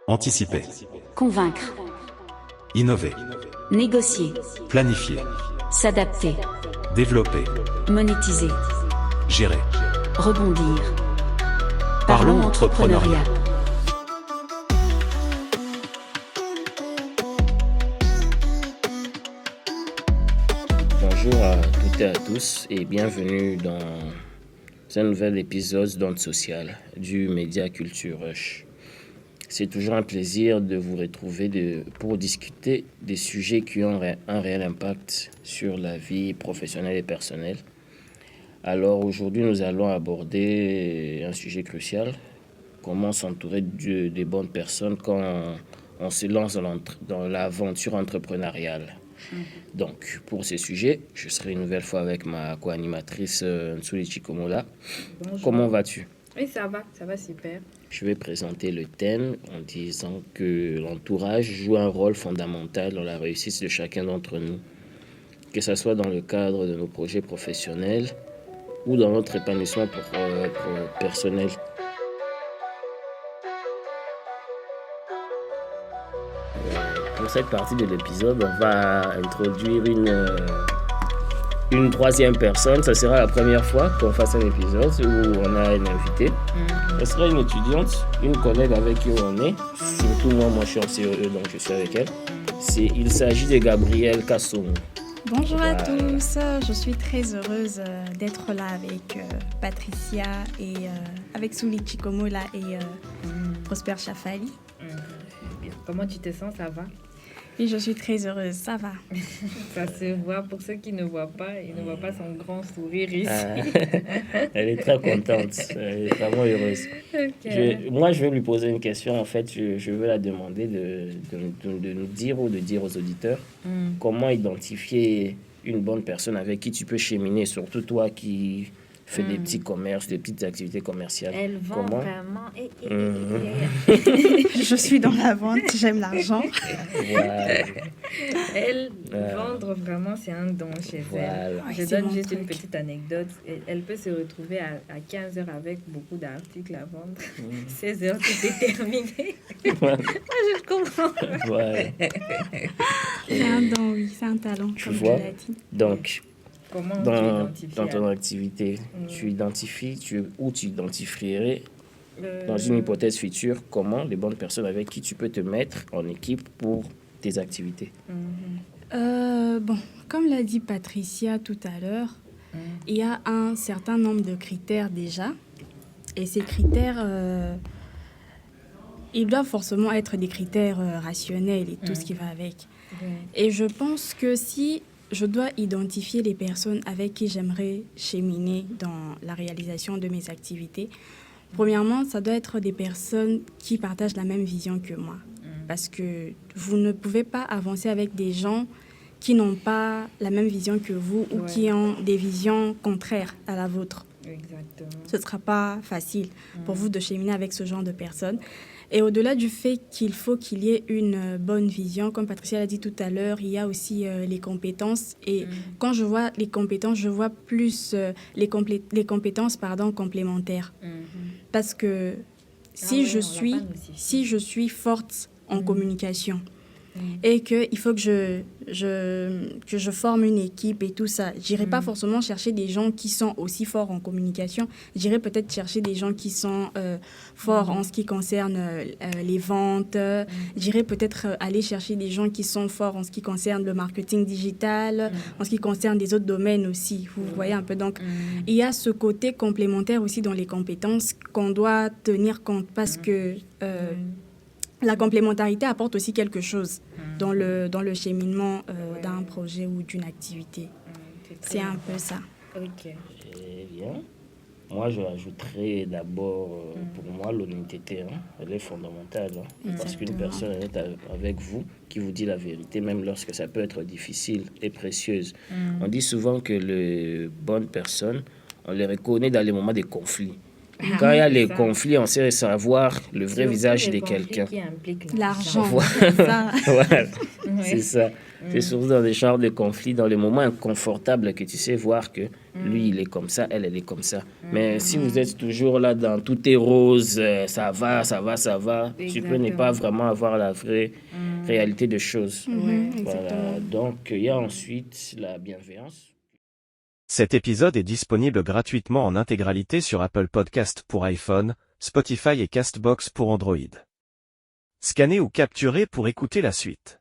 Anticiper. Convaincre. Innover. Négocier. Planifier. S'adapter. Développer. Monétiser. Gérer. Rebondir. Parlons entrepreneuriat. Bonjour à toutes et à tous et bienvenue dans un nouvel épisode d'Onde Sociale du Média Culture Rush. C'est toujours un plaisir de vous retrouver pour discuter des sujets qui ont un réel impact sur la vie professionnelle et personnelle. Alors aujourd'hui, nous allons aborder un sujet crucial, comment s'entourer des bonnes personnes quand on se lance dans l'aventure entrepreneuriale. Donc, pour ce sujet, je serai une nouvelle fois avec ma co-animatrice Nsuli Chikomola. Bonjour. Comment vas-tu? Oui, ça va super. Je vais présenter le thème en disant que l'entourage joue un rôle fondamental dans la réussite de chacun d'entre nous, que ce soit dans le cadre de nos projets professionnels ou dans notre épanouissement personnel. Pour cette partie de l'épisode, on va introduire une troisième personne. Ça sera la première fois qu'on fasse un épisode où on a un invité. Ce sera une étudiante, une collègue avec qui on est. Surtout moi je suis en CE, donc je suis avec elle. Il s'agit de Gabrielle Kassoum. Bonjour à tous, je suis très heureuse d'être là avec Patricia et avec Nsuli Chikomola et Prosper Chafali. Comment tu te sens, ça va? Oui, je suis très heureuse, ça va. Ça se voit, pour ceux qui ne voient pas, ils ne voient pas son grand sourire ici. Elle est très contente, elle est vraiment heureuse. Okay. Moi, je vais lui poser une question. En fait, je veux la demander de nous dire ou de dire aux auditeurs comment identifier une bonne personne avec qui tu peux cheminer, surtout toi qui fais des petits commerces, des petites activités commerciales. Elle vend vraiment. Je suis dans la vente, j'aime l'argent. Voilà. Elle, vendre vraiment, c'est un don chez elle. Je donne juste une petite anecdote. Elle peut se retrouver à 15h avec beaucoup d'articles à vendre. 16h, tout est terminé. Moi, je comprends. Ouais. C'est un don, oui, c'est un talent, Tu comme vois? tu l'as dit. Donc, Comment dans ton activité, tu identifierais dans une hypothèse future comment les bonnes personnes avec qui tu peux te mettre en équipe pour tes activités? Bon, comme l'a dit Patricia tout à l'heure, il y a un certain nombre de critères déjà. Et ces critères, ils doivent forcément être des critères rationnels et tout ce qui va avec. Et je pense que si je dois identifier les personnes avec qui j'aimerais cheminer dans la réalisation de mes activités, premièrement, ça doit être des personnes qui partagent la même vision que moi. Parce que vous ne pouvez pas avancer avec des gens qui n'ont pas la même vision que vous ou qui ont des visions contraires à la vôtre. Exactement. Ce ne sera pas facile pour vous de cheminer avec ce genre de personnes. Et au-delà du fait qu'il faut qu'il y ait une bonne vision, comme Patricia l'a dit tout à l'heure, il y a aussi les compétences. Et quand je vois les compétences, je vois plus les compétences complémentaires. Parce que si je suis forte en communication, et qu'il faut que je forme une équipe et tout ça. Je n'irai pas forcément chercher des gens qui sont aussi forts en communication. J'irai peut-être chercher des gens qui sont forts en ce qui concerne les ventes. J'irai peut-être aller chercher des gens qui sont forts en ce qui concerne le marketing digital, en ce qui concerne des autres domaines aussi. Vous voyez un peu. Donc, il y a ce côté complémentaire aussi dans les compétences qu'on doit tenir compte parce que... la complémentarité apporte aussi quelque chose dans le cheminement d'un projet ou d'une activité. C'est un peu ça. Ok. Eh bien, moi je rajouterais d'abord, pour moi, l'honnêteté. Elle est fondamentale. Parce qu'une personne honnête avec vous, qui vous dit la vérité, même lorsque ça peut être difficile et précieuse. On dit souvent que les bonnes personnes, on les reconnaît dans les moments de conflit. Quand il y a les ça. conflits, on sait savoir le vrai Surtout visage les de conflits quelqu'un. qui impliquent L'argent, Voilà. c'est ça. Voilà, Ouais. c'est ça. C'est surtout dans des genres de conflits, dans les moments inconfortables que tu sais voir que lui, il est comme ça, elle est comme ça. Mais si vous êtes toujours là dans tout est rose, ça va, ça va, ça va, tu peux ne Exactement. pas vraiment avoir la vraie réalité des choses. Mhm, Voilà. exactement. Donc, il y a ensuite la bienveillance. Cet épisode est disponible gratuitement en intégralité sur Apple Podcast pour iPhone, Spotify et Castbox pour Android. Scannez ou capturez pour écouter la suite.